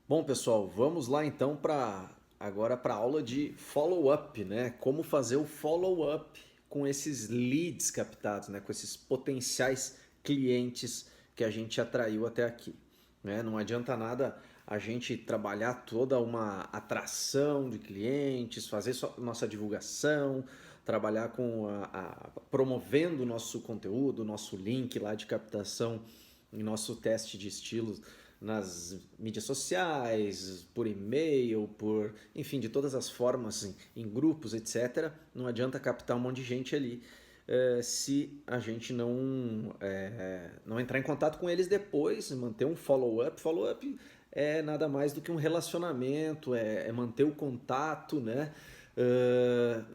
Bom, pessoal, vamos lá então para a aula de follow-up, né? Como fazer o follow-up com esses leads captados, né? Com esses potenciais clientes que a gente atraiu até aqui, né? Não adianta nada a gente trabalhar toda uma atração de clientes, fazer nossa divulgação, trabalhar com promovendo o nosso conteúdo, nosso link lá de captação em nosso teste de estilos nas mídias sociais, por e-mail, enfim, de todas as formas, em grupos, etc. Não adianta captar um monte de gente ali se a gente não entrar em contato com eles depois, manter um follow-up. Follow-up é nada mais do que um relacionamento, é manter o contato, né?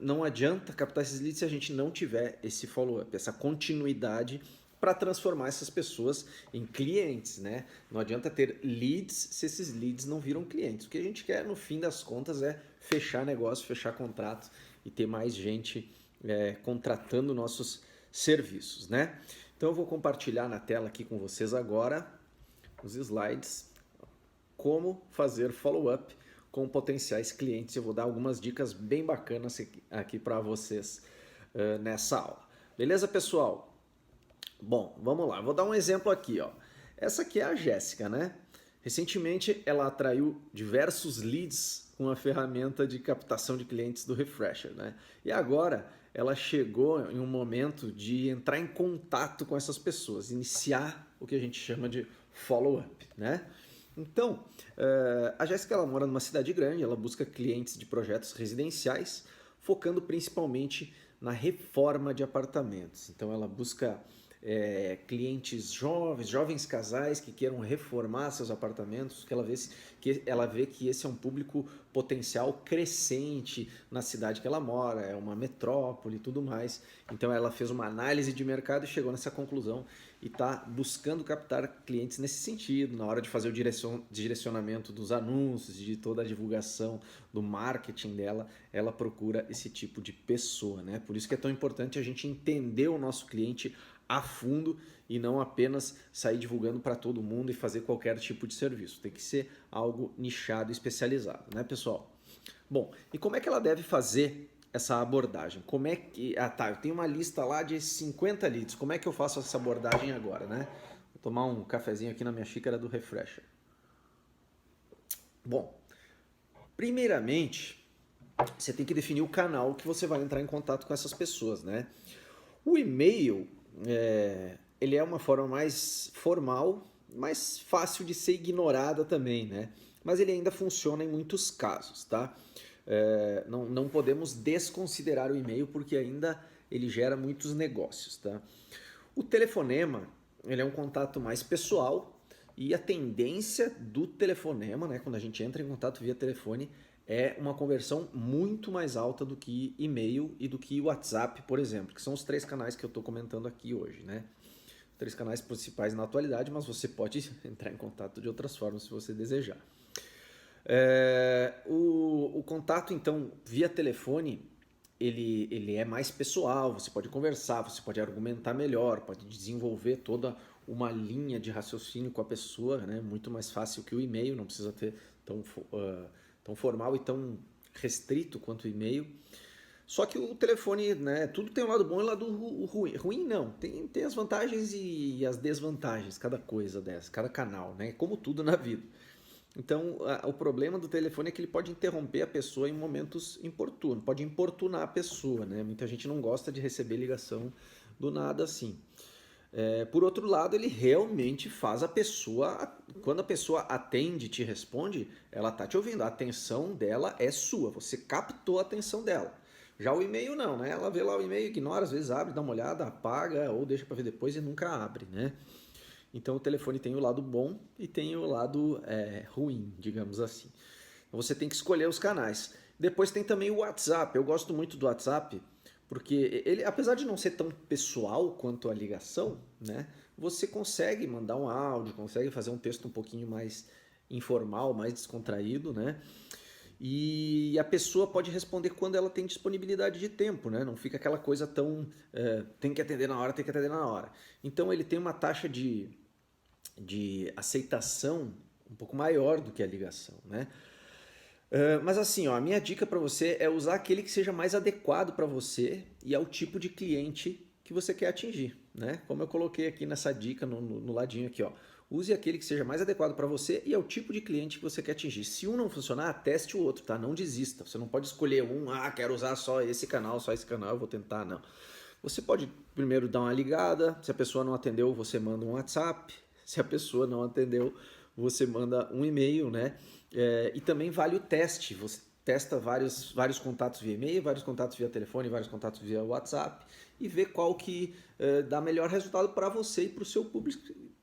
Não adianta captar esses leads se a gente não tiver esse follow-up, essa continuidade para transformar essas pessoas em clientes, né? Não adianta ter leads se esses leads não viram clientes. O que a gente quer, no fim das contas, é fechar negócio, fechar contrato e ter mais gente contratando nossos serviços, né? Então eu vou compartilhar na tela aqui com vocês agora os slides, como fazer follow-up com potenciais clientes. Eu vou dar algumas dicas bem bacanas aqui para vocês nessa aula. Beleza, pessoal? Bom, vamos lá. Vou dar um exemplo aqui, ó. Essa aqui é a Jéssica, né? Recentemente ela atraiu diversos leads com a ferramenta de captação de clientes do Refresher, né? E agora ela chegou em um momento de entrar em contato com essas pessoas, iniciar o que a gente chama de follow-up, né? Então, a Jéssica ela mora numa cidade grande, ela busca clientes de projetos residenciais, focando principalmente na reforma de apartamentos. Então ela busca clientes jovens casais que queiram reformar seus apartamentos, que ela vê que esse é um público potencial crescente na cidade que ela mora, é uma metrópole e tudo mais. Então ela fez uma análise de mercado e chegou nessa conclusão e está buscando captar clientes nesse sentido, na hora de fazer o direcionamento dos anúncios, de toda a divulgação do marketing dela, ela procura esse tipo de pessoa, né? Por isso que é tão importante a gente entender o nosso cliente a fundo e não apenas sair divulgando para todo mundo e fazer qualquer tipo de serviço. Tem que ser algo nichado e especializado, né, pessoal? Bom, e como é que ela deve fazer essa abordagem? Como é que... Ah, tá, eu tenho uma lista lá de 50 leads. Como é que eu faço essa abordagem agora, né? Vou tomar um cafezinho aqui na minha xícara do Refresher. Bom, primeiramente, você tem que definir o canal que você vai entrar em contato com essas pessoas, né? O e-mail, ele é uma forma mais formal, mais fácil de ser ignorada também, né? Mas ele ainda funciona em muitos casos, tá? Não podemos desconsiderar o e-mail porque ainda ele gera muitos negócios, tá? O telefonema, ele é um contato mais pessoal e a tendência do telefonema, né, quando a gente entra em contato via telefone, é uma conversão muito mais alta do que e-mail e do que WhatsApp, por exemplo, que são os três canais que eu estou comentando aqui hoje, né? Três canais principais na atualidade, mas você pode entrar em contato de outras formas se você desejar. O contato, então, via telefone, ele é mais pessoal, você pode conversar, você pode argumentar melhor, pode desenvolver toda uma linha de raciocínio com a pessoa, né? Muito mais fácil que o e-mail, não precisa ter tão formal e tão restrito quanto o e-mail. Só que o telefone, né, tudo tem um lado bom e um lado ruim. Ruim não, tem as vantagens e as desvantagens, cada coisa dessa, cada canal, né? Como tudo na vida. Então, o problema do telefone é que ele pode interromper a pessoa em momentos importunos, pode importunar a pessoa, né? Muita gente não gosta de receber ligação do nada assim. Por outro lado, ele realmente faz a pessoa, quando a pessoa atende e te responde, ela tá te ouvindo, a atenção dela é sua, você captou a atenção dela. Já o e-mail não, né? Ela vê lá o e-mail, ignora, às vezes abre, dá uma olhada, apaga ou deixa para ver depois e nunca abre, né? Então o telefone tem o lado bom e tem o lado ruim, digamos assim. Então você tem que escolher os canais. Depois tem também o WhatsApp. Eu gosto muito do WhatsApp porque ele, apesar de não ser tão pessoal quanto a ligação, né, você consegue mandar um áudio, consegue fazer um texto um pouquinho mais informal, mais descontraído, né? E a pessoa pode responder quando ela tem disponibilidade de tempo, né? Não fica aquela coisa tão tem que atender na hora, tem que atender na hora. Então ele tem uma taxa de aceitação um pouco maior do que a ligação, né? Mas assim, ó, a minha dica para você é usar aquele que seja mais adequado para você e ao tipo de cliente que você quer atingir, né? Como eu coloquei aqui nessa dica no ladinho aqui, ó. Use aquele que seja mais adequado para você e ao tipo de cliente que você quer atingir. Se um não funcionar, teste o outro, tá? Não desista. Você não pode escolher um, quero usar só esse canal, eu vou tentar, não. Você pode primeiro dar uma ligada, se a pessoa não atendeu, você manda um WhatsApp, se a pessoa não atendeu, você manda um e-mail, né? E também vale o teste, você testa vários contatos via e-mail, vários contatos via telefone, vários contatos via WhatsApp e vê qual que dá melhor resultado para você e para o seu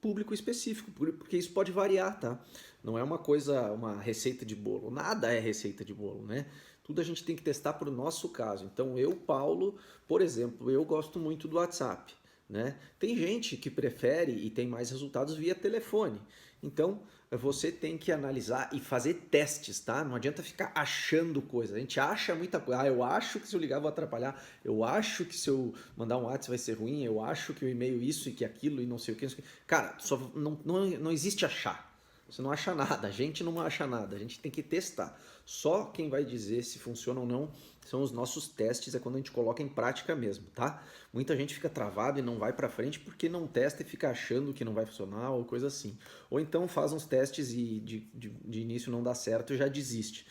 público específico, porque isso pode variar, tá? Não é uma receita de bolo, nada é receita de bolo, né? Tudo a gente tem que testar para o nosso caso. Então eu, Paulo, por exemplo, eu gosto muito do WhatsApp, né? Tem gente que prefere e tem mais resultados via telefone. Então você tem que analisar e fazer testes, tá? Não adianta ficar achando coisa. A gente acha muita coisa. Eu acho que se eu ligar vou atrapalhar. Eu acho que se eu mandar um WhatsApp vai ser ruim. Eu acho que o e-mail isso e que aquilo e não sei o que. Não sei o que. Cara, não existe achar. Você não acha nada, a gente não acha nada, a gente tem que testar. Só quem vai dizer se funciona ou não são os nossos testes, é quando a gente coloca em prática mesmo, tá? Muita gente fica travado e não vai pra frente porque não testa e fica achando que não vai funcionar ou coisa assim. Ou então faz uns testes e de início não dá certo e já desiste.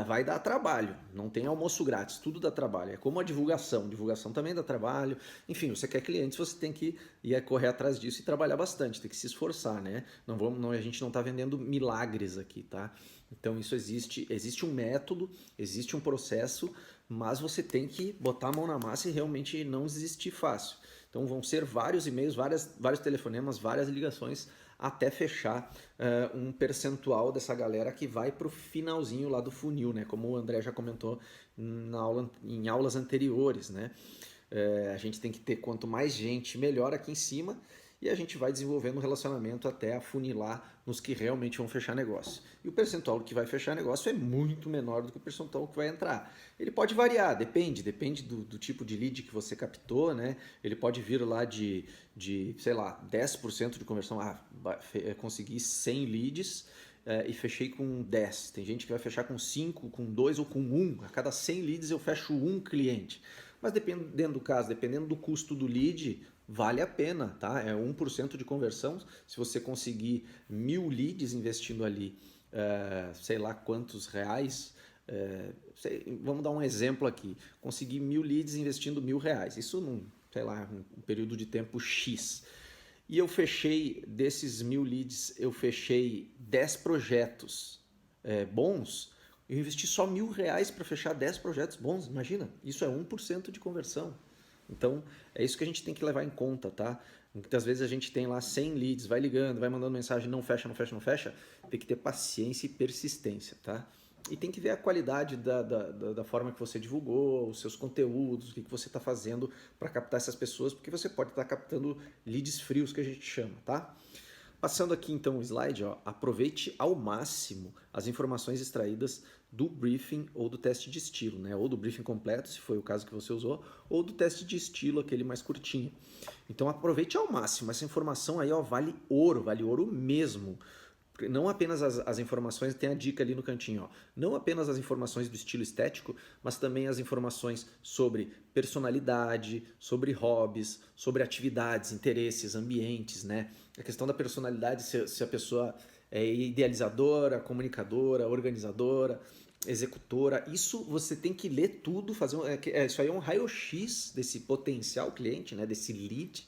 Vai dar trabalho, não tem almoço grátis, tudo dá trabalho. É como a divulgação também dá trabalho. Enfim, você quer clientes, você tem que ir correr atrás disso e trabalhar bastante, tem que se esforçar, né? A gente não está vendendo milagres aqui, tá? Então isso existe um método, existe um processo, mas você tem que botar a mão na massa e realmente não desistir fácil. Então vão ser vários e-mails, vários telefonemas, várias ligações até fechar um percentual dessa galera que vai para o finalzinho lá do funil, né? Como o André já comentou em aulas anteriores, né? A gente tem que ter quanto mais gente, melhor aqui em cima, e a gente vai desenvolvendo um relacionamento até afunilar nos que realmente vão fechar negócio. E o percentual que vai fechar negócio é muito menor do que o percentual que vai entrar. Ele pode variar, depende do tipo de lead que você captou, né? Ele pode vir lá sei lá, 10% de conversão. Consegui 100 leads e fechei com 10. Tem gente que vai fechar com 5, com 2 ou com 1. A cada 100 leads eu fecho um cliente. Mas dependendo do caso, dependendo do custo do lead, vale a pena, tá? É 1% de conversão. Se você conseguir 1000 leads investindo ali, sei lá quantos reais, vamos dar um exemplo aqui. Consegui 1000 leads investindo R$1.000. Isso num, sei lá, um período de tempo X. E eu fechei, desses 1000 leads, eu fechei 10 projetos bons. Eu investi só R$1.000 para fechar 10 projetos bons, imagina, isso é 1% de conversão. Então, é isso que a gente tem que levar em conta, tá? Muitas vezes a gente tem lá 100 leads, vai ligando, vai mandando mensagem, não fecha, não fecha, não fecha. Tem que ter paciência e persistência, tá? E tem que ver a qualidade da forma que você divulgou, os seus conteúdos, o que você está fazendo para captar essas pessoas, porque você pode estar captando leads frios, que a gente chama, tá? Passando aqui então o slide, ó, aproveite ao máximo as informações extraídas do briefing ou do teste de estilo, né? Ou do briefing completo, se foi o caso que você usou, ou do teste de estilo, aquele mais curtinho. Então aproveite ao máximo, essa informação aí ó, vale ouro mesmo. Não apenas as informações, tem a dica ali no cantinho, ó, não apenas as informações do estilo estético, mas também as informações sobre personalidade, sobre hobbies, sobre atividades, interesses, ambientes, né? A questão da personalidade, se a pessoa é idealizadora, comunicadora, organizadora, executora, isso você tem que ler tudo, isso aí é um raio-x desse potencial cliente, né? Desse lead.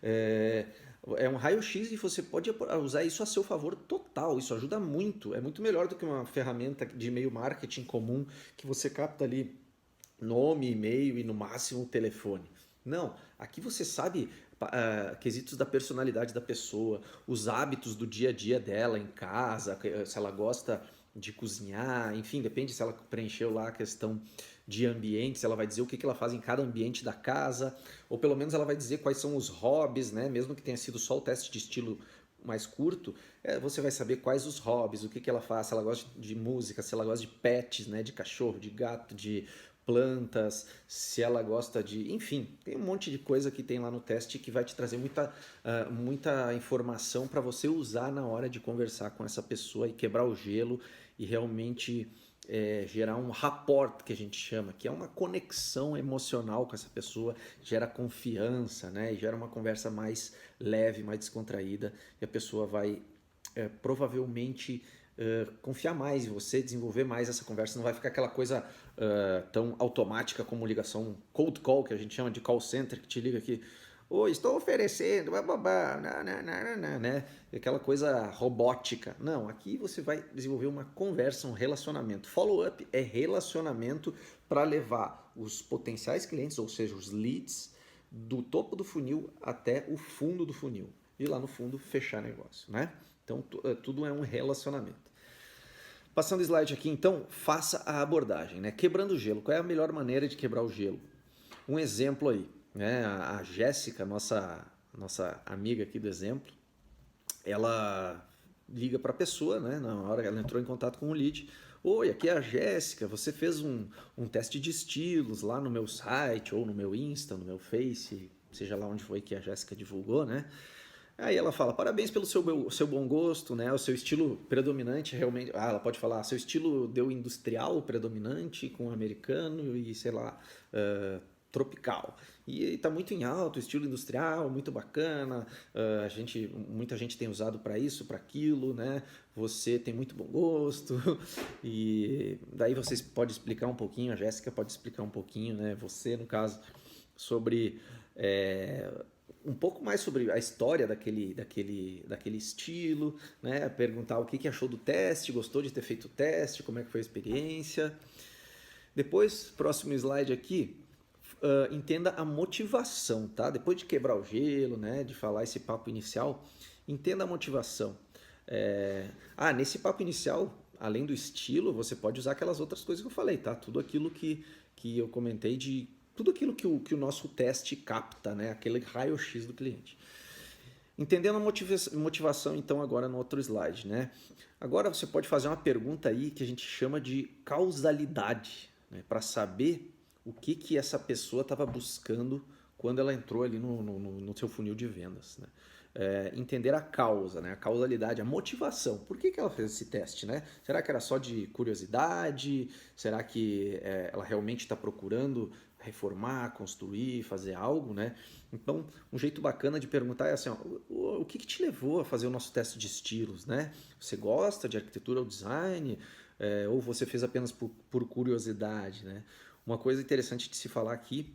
É um raio-x e você pode usar isso a seu favor total. Isso ajuda muito. É muito melhor do que uma ferramenta de e-mail marketing comum que você capta ali nome, e-mail e no máximo telefone. Não, aqui você sabe quesitos da personalidade da pessoa, os hábitos do dia a dia dela em casa, se ela gosta de cozinhar, enfim, depende se ela preencheu lá a questão de ambiente, se ela vai dizer o que ela faz em cada ambiente da casa, ou pelo menos ela vai dizer quais são os hobbies, né? Mesmo que tenha sido só o teste de estilo mais curto, você vai saber quais os hobbies, o que ela faz, se ela gosta de música, se ela gosta de pets, né? De cachorro, de gato, de plantas, se ela gosta de... Enfim, tem um monte de coisa que tem lá no teste que vai te trazer muita informação para você usar na hora de conversar com essa pessoa e quebrar o gelo e realmente gerar um rapport, que a gente chama, que é uma conexão emocional com essa pessoa, gera confiança, né? E gera uma conversa mais leve, mais descontraída, e a pessoa vai provavelmente confiar mais em você, desenvolver mais essa conversa, não vai ficar aquela coisa tão automática como ligação cold call, que a gente chama de call center, que te liga aqui, oi, estou oferecendo, bababá, né? Aquela coisa robótica. Não, aqui você vai desenvolver uma conversa, um relacionamento. Follow-up é relacionamento para levar os potenciais clientes, ou seja, os leads, do topo do funil até o fundo do funil. E lá no fundo fechar negócio, né? Então tudo é um relacionamento. Passando o slide aqui, então, faça a abordagem, né? Quebrando o gelo. Qual é a melhor maneira de quebrar o gelo? Um exemplo aí, né? A Jéssica, nossa amiga aqui do exemplo, ela liga para a pessoa, né? Na hora que ela entrou em contato com o lead. Oi, aqui é a Jéssica, você fez um teste de estilos lá no meu site, ou no meu Insta, no meu Face, seja lá onde foi que a Jéssica divulgou, né? Aí ela fala, parabéns pelo seu bom gosto, né? O seu estilo predominante realmente... Ah, ela pode falar, seu estilo deu industrial predominante com americano e, sei lá, tropical. E está muito em alta, o estilo industrial, muito bacana, muita gente tem usado para isso, para aquilo, né? Você tem muito bom gosto. E daí vocês podem explicar um pouquinho, a Jéssica pode explicar um pouquinho, né? Você, no caso, sobre... um pouco mais sobre a história daquele estilo, né? Perguntar o que achou do teste, gostou de ter feito o teste, como é que foi a experiência. Depois, próximo slide aqui, entenda a motivação, tá? Depois de quebrar o gelo, né? De falar esse papo inicial, entenda a motivação. Nesse papo inicial, além do estilo, você pode usar aquelas outras coisas que eu falei, tá? Tudo aquilo que eu comentei de... Tudo aquilo que o nosso teste capta, né? Aquele raio-x do cliente. Entendendo a motivação, então, agora no outro slide, né? Agora você pode fazer uma pergunta aí que a gente chama de causalidade, né? Para saber o que essa pessoa estava buscando quando ela entrou ali no seu funil de vendas, né? Entender a causa, né? A causalidade, a motivação. Por que ela fez esse teste, né? Será que era só de curiosidade? Será que ela realmente está procurando reformar, construir, fazer algo, né? Então, um jeito bacana de perguntar é assim, ó, o que te levou a fazer o nosso teste de estilos, né? Você gosta de arquitetura ou design? Ou você fez apenas por curiosidade, né? Uma coisa interessante de se falar aqui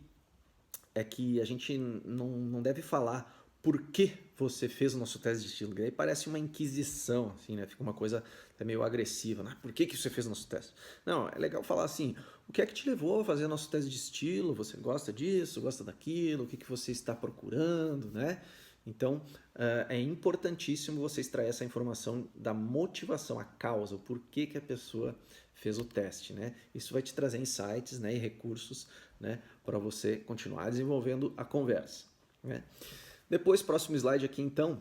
é que a gente não deve falar por que você fez o nosso teste de estilo. Aí parece uma inquisição, assim, né? Fica uma coisa até meio agressiva, né? Por que você fez o nosso teste? Não, é legal falar assim, o que é que te levou a fazer o nosso teste de estilo? Você gosta disso, gosta daquilo? O que você está procurando, né? Então, é importantíssimo você extrair essa informação da motivação, a causa, o porquê que a pessoa fez o teste, né? Isso vai te trazer insights, né, e recursos, né, para você continuar desenvolvendo a conversa, né? Depois, próximo slide aqui, então,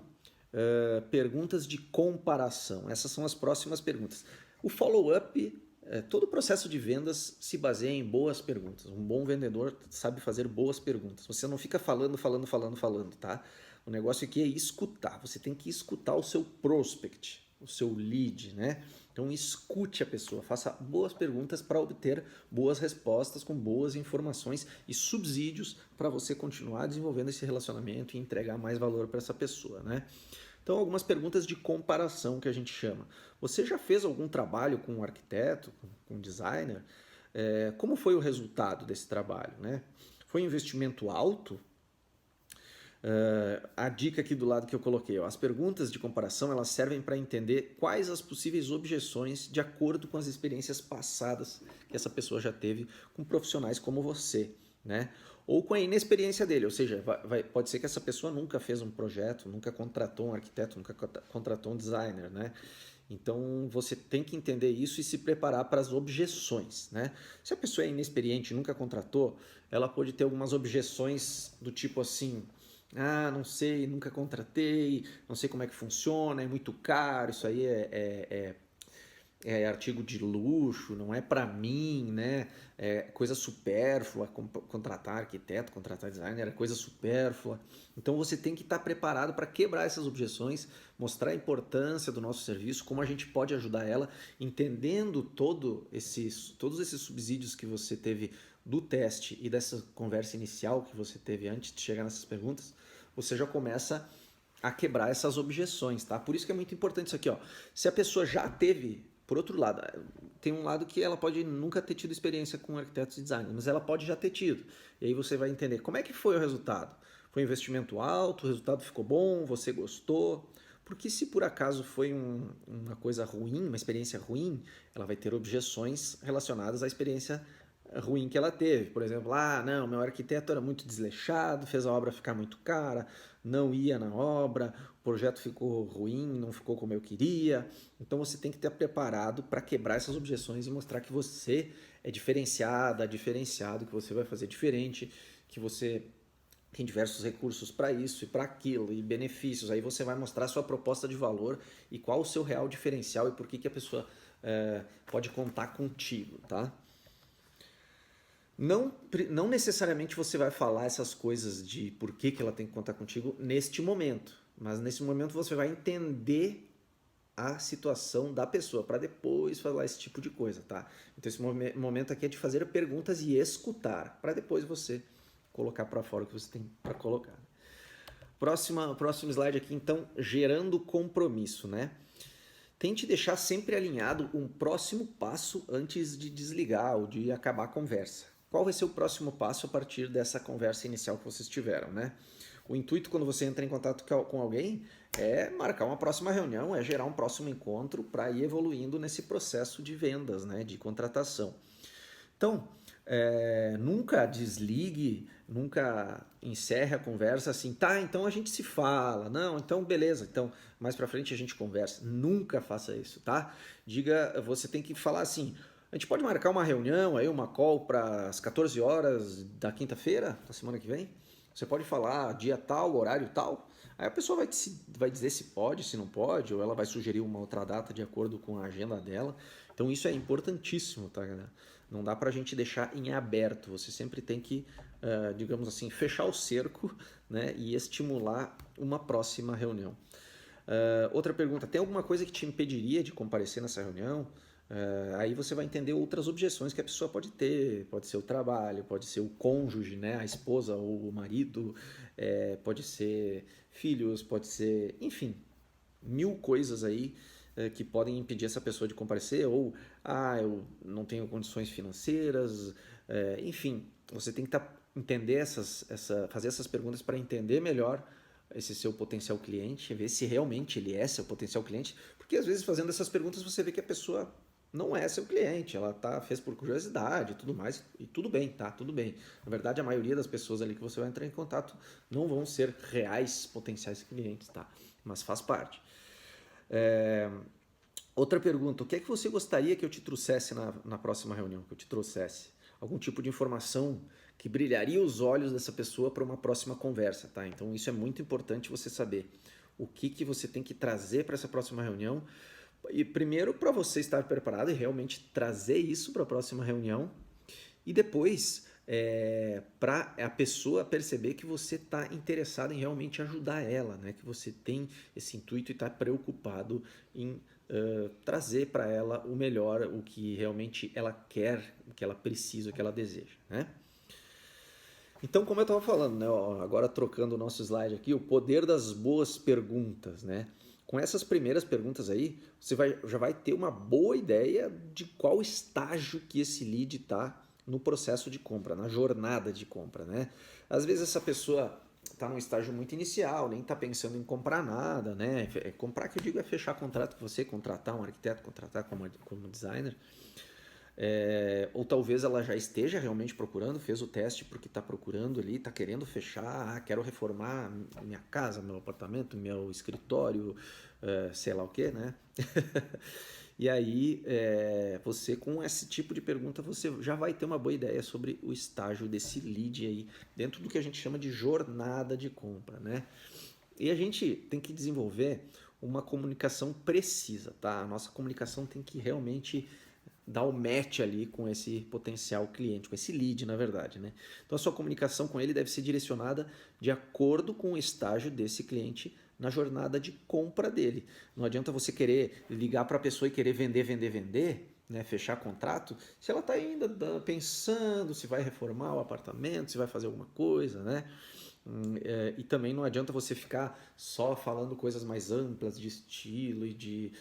perguntas de comparação. Essas são as próximas perguntas. O follow-up, todo o processo de vendas se baseia em boas perguntas. Um bom vendedor sabe fazer boas perguntas. Você não fica falando, tá? O negócio aqui é escutar. Você tem que escutar o seu prospect, o seu lead, né? Então escute a pessoa, faça boas perguntas para obter boas respostas com boas informações e subsídios para você continuar desenvolvendo esse relacionamento e entregar mais valor para essa pessoa, né? Então algumas perguntas de comparação que a gente chama. Você já fez algum trabalho com um arquiteto, com um designer? Como foi o resultado desse trabalho, né? Foi um investimento alto? A dica aqui do lado que eu coloquei, ó, as perguntas de comparação elas servem para entender quais as possíveis objeções de acordo com as experiências passadas que essa pessoa já teve com profissionais como você, né? Ou com a inexperiência dele, ou seja, pode ser que essa pessoa nunca fez um projeto, nunca contratou um arquiteto, nunca contratou um designer, né? Então você tem que entender isso e se preparar para as objeções, né? Se a pessoa é inexperiente, nunca contratou, ela pode ter algumas objeções do tipo assim, não sei, nunca contratei, não sei como é que funciona, é muito caro, isso aí é artigo de luxo, não é para mim, né? É coisa supérflua, contratar arquiteto, contratar designer, é coisa supérflua. Então você tem que estar preparado para quebrar essas objeções, mostrar a importância do nosso serviço, como a gente pode ajudar ela, entendendo todos esses subsídios que você teve do teste e dessa conversa inicial que você teve antes de chegar nessas perguntas, você já começa a quebrar essas objeções, tá? Por isso que é muito importante isso aqui, ó. Se a pessoa já teve, por outro lado, tem um lado que ela pode nunca ter tido experiência com arquitetos e designers, mas ela pode já ter tido. E aí você vai entender como é que foi o resultado. Foi um investimento alto, o resultado ficou bom, você gostou. Porque se por acaso foi uma coisa ruim, uma experiência ruim, ela vai ter objeções relacionadas à experiência ruim que ela teve. Por exemplo, não, meu arquiteto era muito desleixado, fez a obra ficar muito cara, não ia na obra, o projeto ficou ruim, não ficou como eu queria. Então você tem que estar preparado para quebrar essas objeções e mostrar que você é diferenciada, diferenciado, que você vai fazer diferente, que você tem diversos recursos para isso e para aquilo e benefícios. Aí você vai mostrar a sua proposta de valor e qual o seu real diferencial e por que a pessoa pode contar contigo, tá? Não necessariamente você vai falar essas coisas de por que ela tem que contar contigo neste momento, mas nesse momento você vai entender a situação da pessoa para depois falar esse tipo de coisa, tá? Então esse momento aqui é de fazer perguntas e escutar, para depois você colocar para fora o que você tem para colocar. Próximo slide aqui, então, gerando compromisso, né? Tente deixar sempre alinhado um próximo passo antes de desligar ou de acabar a conversa. Qual vai ser o próximo passo a partir dessa conversa inicial que vocês tiveram, né? O intuito quando você entra em contato com alguém é marcar uma próxima reunião, é gerar um próximo encontro para ir evoluindo nesse processo de vendas, né, de contratação. Então, nunca desligue, nunca encerre a conversa assim, tá, então a gente se fala, não, então beleza, então mais pra frente a gente conversa. Nunca faça isso, tá? Você tem que falar assim, a gente pode marcar uma reunião aí, uma call para as 14 horas da quinta-feira, da semana que vem? Você pode falar dia tal, horário tal. Aí a pessoa vai dizer se pode, se não pode, ou ela vai sugerir uma outra data de acordo com a agenda dela. Então isso é importantíssimo, tá, galera? Não dá pra gente deixar em aberto. Você sempre tem que, digamos assim, fechar o cerco, né, e estimular uma próxima reunião. Outra pergunta, tem alguma coisa que te impediria de comparecer nessa reunião? Aí você vai entender outras objeções que a pessoa pode ter. Pode ser o trabalho, pode ser o cônjuge, né, a esposa ou o marido, pode ser filhos, pode ser, enfim, mil coisas aí que podem impedir essa pessoa de comparecer, ou eu não tenho condições financeiras, enfim, você tem que entender fazer essas perguntas para entender melhor esse seu potencial cliente, ver se realmente ele é seu potencial cliente, porque às vezes fazendo essas perguntas você vê que a pessoa não é seu cliente, ela fez por curiosidade e tudo mais, e tudo bem, tá? Tudo bem. Na verdade, a maioria das pessoas ali que você vai entrar em contato não vão ser reais potenciais clientes, tá? Mas faz parte. Outra pergunta, o que é que você gostaria que eu te trouxesse na próxima reunião, que eu te trouxesse? Algum tipo de informação que brilharia os olhos dessa pessoa para uma próxima conversa, tá? Então isso é muito importante você saber o que você tem que trazer para essa próxima reunião. E primeiro para você estar preparado e realmente trazer isso para a próxima reunião. E depois para a pessoa perceber que você está interessado em realmente ajudar ela, né? Que você tem esse intuito e está preocupado em trazer para ela o melhor, o que realmente ela quer, o que ela precisa, o que ela deseja, né? Então, como eu estava falando, né, agora trocando o nosso slide aqui, o poder das boas perguntas, né? Com essas primeiras perguntas aí, você já vai ter uma boa ideia de qual estágio que esse lead está no processo de compra, na jornada de compra, né? Às vezes essa pessoa está num estágio muito inicial, nem está pensando em comprar nada, né? Comprar, que eu digo, é fechar contrato com você, contratar um arquiteto, contratar como designer. Ou talvez ela já esteja realmente procurando, fez o teste porque está procurando ali, está querendo fechar, quero reformar minha casa, meu apartamento, meu escritório, sei lá o que, né? E aí, você com esse tipo de pergunta, você já vai ter uma boa ideia sobre o estágio desse lead aí, dentro do que a gente chama de jornada de compra, né? E a gente tem que desenvolver uma comunicação precisa, tá? A nossa comunicação tem que realmente dar o match ali com esse potencial cliente, com esse lead, na verdade, né? Então a sua comunicação com ele deve ser direcionada de acordo com o estágio desse cliente na jornada de compra dele. Não adianta você querer ligar para a pessoa e querer vender, né, fechar contrato, se ela está ainda pensando se vai reformar o apartamento, se vai fazer alguma coisa, né? E também não adianta você ficar só falando coisas mais amplas de estilo e de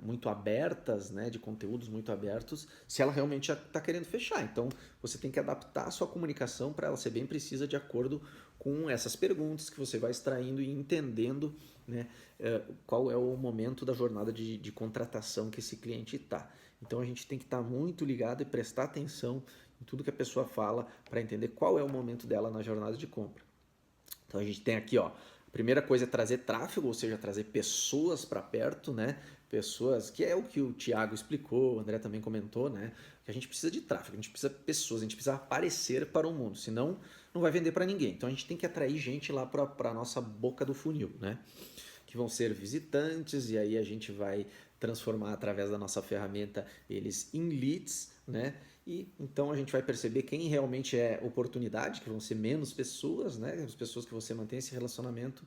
muito abertas, né, de conteúdos muito abertos, se ela realmente já está querendo fechar. Então você tem que adaptar a sua comunicação para ela ser bem precisa de acordo com essas perguntas que você vai extraindo e entendendo, né, qual é o momento da jornada de contratação que esse cliente está. Então a gente tem que estar muito ligado e prestar atenção em tudo que a pessoa fala para entender qual é o momento dela na jornada de compra. Então a gente tem aqui, ó, a primeira coisa é trazer tráfego, ou seja, trazer pessoas para perto, né? Pessoas, que é o que o Thiago explicou, o André também comentou, né? Que a gente precisa de tráfego, a gente precisa de pessoas, a gente precisa aparecer para o mundo, senão não vai vender para ninguém. Então a gente tem que atrair gente lá para a nossa boca do funil, né? Que vão ser visitantes, e aí a gente vai transformar através da nossa ferramenta eles em leads, né? E então a gente vai perceber quem realmente é oportunidade, que vão ser menos pessoas, né? As pessoas que você mantém esse relacionamento,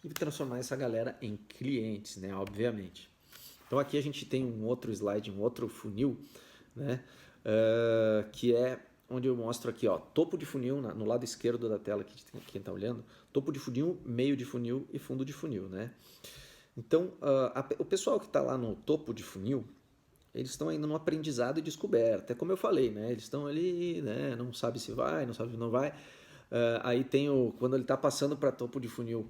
e transformar essa galera em clientes, né? Obviamente. Então aqui a gente tem um outro slide, um outro funil, né? Que é onde eu mostro aqui, ó, topo de funil, no lado esquerdo da tela, que quem está olhando, topo de funil, meio de funil e fundo de funil, né? Então, o pessoal que está lá no topo de funil, eles estão ainda no aprendizado e descoberta. É como eu falei, né? Eles estão ali, né? Não sabe se vai, não sabe se não vai. Aí tem quando ele está passando para topo de funil,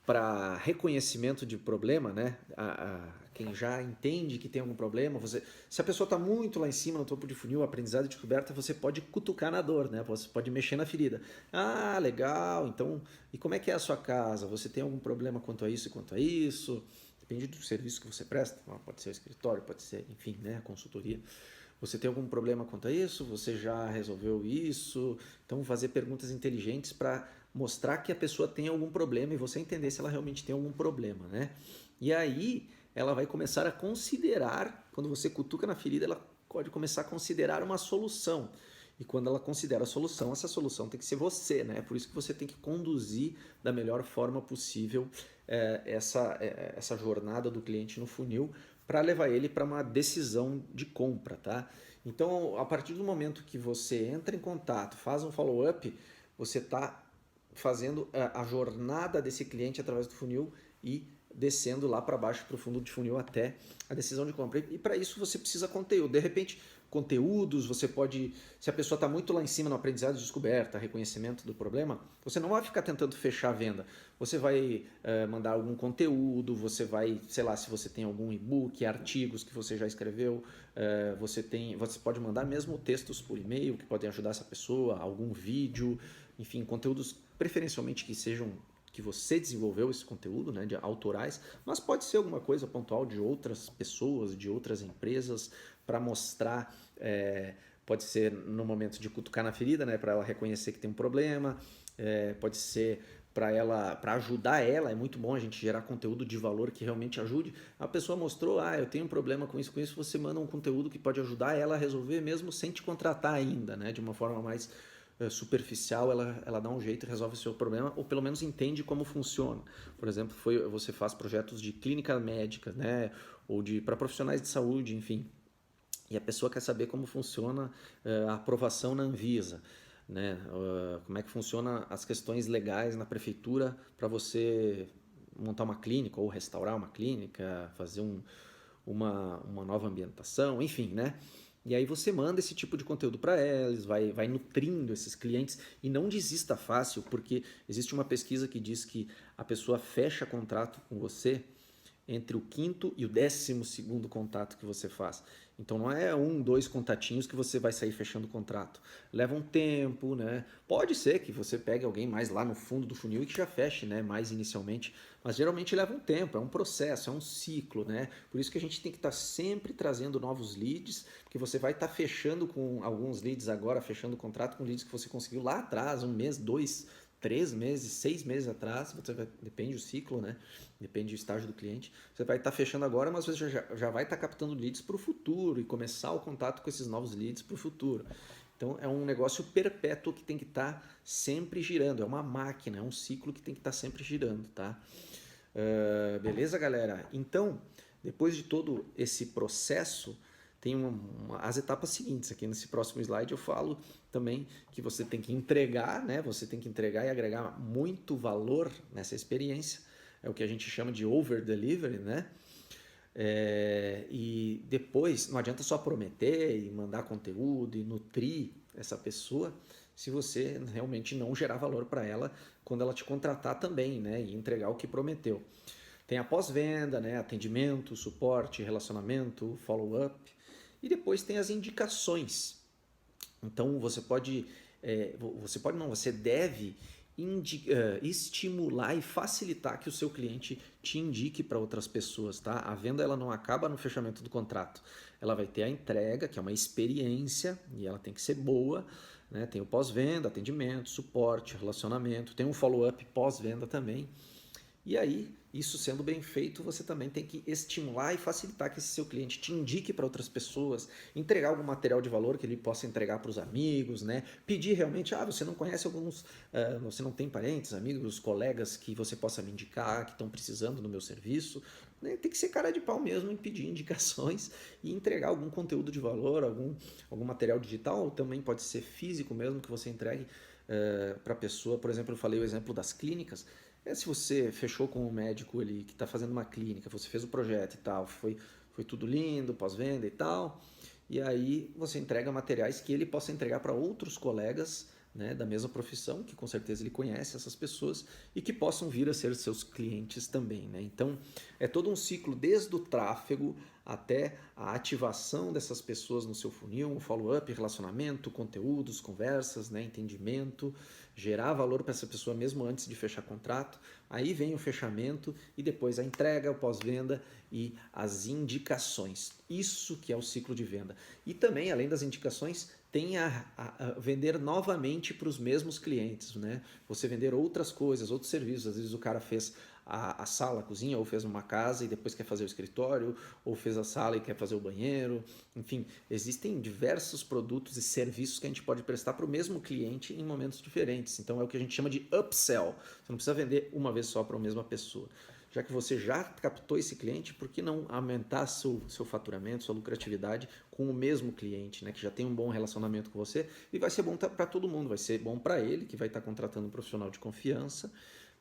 para reconhecimento de problema, né? Quem já entende que tem algum problema, se a pessoa está muito lá em cima no topo de funil, aprendizado e descoberta, você pode cutucar na dor, né? Você pode mexer na ferida. Ah, legal. Então, e como é que é a sua casa? Você tem algum problema quanto a isso e quanto a isso? Depende do serviço que você presta. Pode ser o escritório, pode ser, enfim, né? A consultoria. Você tem algum problema quanto a isso? Você já resolveu isso? Então, fazer perguntas inteligentes para mostrar que a pessoa tem algum problema e você entender se ela realmente tem algum problema, né? E aí ela vai começar a considerar, quando você cutuca na ferida, ela pode começar a considerar uma solução. E quando ela considera a solução, essa solução tem que ser você, né? Por isso que você tem que conduzir da melhor forma possível essa jornada do cliente no funil para levar ele para uma decisão de compra, tá? Então, a partir do momento que você entra em contato, faz um follow-up, você está fazendo a jornada desse cliente através do funil e descendo lá para baixo para o fundo de funil até a decisão de compra. E para isso você precisa conteúdo. De repente, conteúdos, você pode, se a pessoa está muito lá em cima no aprendizado de descoberta, reconhecimento do problema, você não vai ficar tentando fechar a venda. Você vai mandar algum conteúdo, você vai, sei lá, se você tem algum e-book, artigos que você já escreveu, você pode mandar mesmo textos por e-mail que podem ajudar essa pessoa, algum vídeo, enfim, conteúdos preferencialmente que sejam que você desenvolveu esse conteúdo, né, de autorais, mas pode ser alguma coisa pontual de outras pessoas, de outras empresas, para mostrar, pode ser no momento de cutucar na ferida, né, para ela reconhecer que tem um problema, pode ser para ajudar ela. É muito bom a gente gerar conteúdo de valor que realmente ajude. A pessoa mostrou, eu tenho um problema com isso, você manda um conteúdo que pode ajudar ela a resolver mesmo sem te contratar ainda, né, de uma forma mais superficial, ela dá um jeito e resolve o seu problema, ou pelo menos entende como funciona. Por exemplo, você faz projetos de clínica médica, né, ou para profissionais de saúde, enfim, e a pessoa quer saber como funciona a aprovação na Anvisa, né, como é que funciona as questões legais na prefeitura para você montar uma clínica ou restaurar uma clínica, fazer uma nova ambientação, enfim, né? E aí você manda esse tipo de conteúdo para eles, vai nutrindo esses clientes, e não desista fácil, porque existe uma pesquisa que diz que a pessoa fecha contrato com você entre o quinto e o 12º contato que você faz. Então não é 1, 2 contatinhos que você vai sair fechando o contrato. Leva um tempo, né? Pode ser que você pegue alguém mais lá no fundo do funil e que já feche, né, mais inicialmente, mas geralmente leva um tempo, é um processo, é um ciclo, né? Por isso que a gente tem que estar sempre trazendo novos leads, porque você vai estar fechando com alguns leads agora, fechando o contrato com leads que você conseguiu lá atrás, 1 mês, 2, 3 meses, 6 meses atrás, depende do ciclo, né? Depende do estágio do cliente. Você vai estar fechando agora, mas você já vai estar captando leads para o futuro e começar o contato com esses novos leads para o futuro. Então é um negócio perpétuo que tem que estar sempre girando, é uma máquina, é um ciclo que tem que estar sempre girando, tá? Beleza, galera? Então, depois de todo esse processo, tem as etapas seguintes. Aqui nesse próximo slide eu falo também que você tem que entregar, né? Você tem que entregar e agregar muito valor nessa experiência. É o que a gente chama de over delivery, né? E depois não adianta só prometer e mandar conteúdo e nutrir essa pessoa se você realmente não gerar valor para ela quando ela te contratar também, né? E entregar o que prometeu. Tem a pós-venda, né? Atendimento, suporte, relacionamento, follow-up. E depois tem as indicações. Então você você deve estimular e facilitar que o seu cliente te indique para outras pessoas, tá? A venda ela não acaba no fechamento do contrato. Ela vai ter a entrega, que é uma experiência, e ela tem que ser boa, né? Tem o pós-venda, atendimento, suporte, relacionamento, tem um follow-up pós-venda também. E aí, isso sendo bem feito, você também tem que estimular e facilitar que esse seu cliente te indique para outras pessoas, entregar algum material de valor que ele possa entregar para os amigos, né? Pedir realmente, você não conhece alguns, você não tem parentes, amigos, colegas que você possa me indicar, que estão precisando do meu serviço. Né? Tem que ser cara de pau mesmo em pedir indicações e entregar algum conteúdo de valor, algum material digital, ou também pode ser físico mesmo, que você entregue para a pessoa. Por exemplo, eu falei o exemplo das clínicas. Se você fechou com um médico ali que está fazendo uma clínica, você fez o projeto e tal, foi tudo lindo, pós-venda e tal, e aí você entrega materiais que ele possa entregar para outros colegas, né, da mesma profissão, que com certeza ele conhece essas pessoas e que possam vir a ser seus clientes também, né? Então é todo um ciclo desde o tráfego até a ativação dessas pessoas no seu funil, um follow-up, relacionamento, conteúdos, conversas, né, entendimento, gerar valor para essa pessoa mesmo antes de fechar contrato. Aí vem o fechamento e depois a entrega, o pós-venda e as indicações. Isso que é o ciclo de venda. E também, além das indicações, tem a vender novamente para os mesmos clientes, né? Você vender outras coisas, outros serviços. Às vezes o cara fez a sala, a cozinha, ou fez uma casa e depois quer fazer o escritório, ou fez a sala e quer fazer o banheiro. Enfim, existem diversos produtos e serviços que a gente pode prestar para o mesmo cliente em momentos diferentes. Então é o que a gente chama de upsell. Você não precisa vender uma vez só para a mesma pessoa. Já que você já captou esse cliente, por que não aumentar seu faturamento, sua lucratividade com o mesmo cliente, né, que já tem um bom relacionamento com você, e vai ser bom para todo mundo, vai ser bom para ele, que vai estar contratando um profissional de confiança,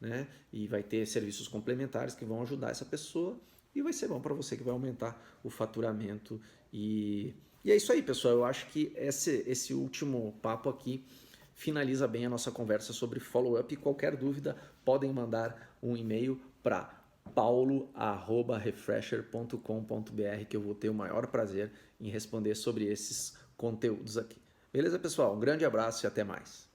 né, e vai ter serviços complementares que vão ajudar essa pessoa, e vai ser bom para você, que vai aumentar o faturamento. E é isso aí, pessoal. Eu acho que esse último papo aqui finaliza bem a nossa conversa sobre follow-up. E qualquer dúvida, podem mandar um e-mail para paulo@refresher.com.br, que eu vou ter o maior prazer em responder sobre esses conteúdos aqui. Beleza, pessoal? Um grande abraço e até mais.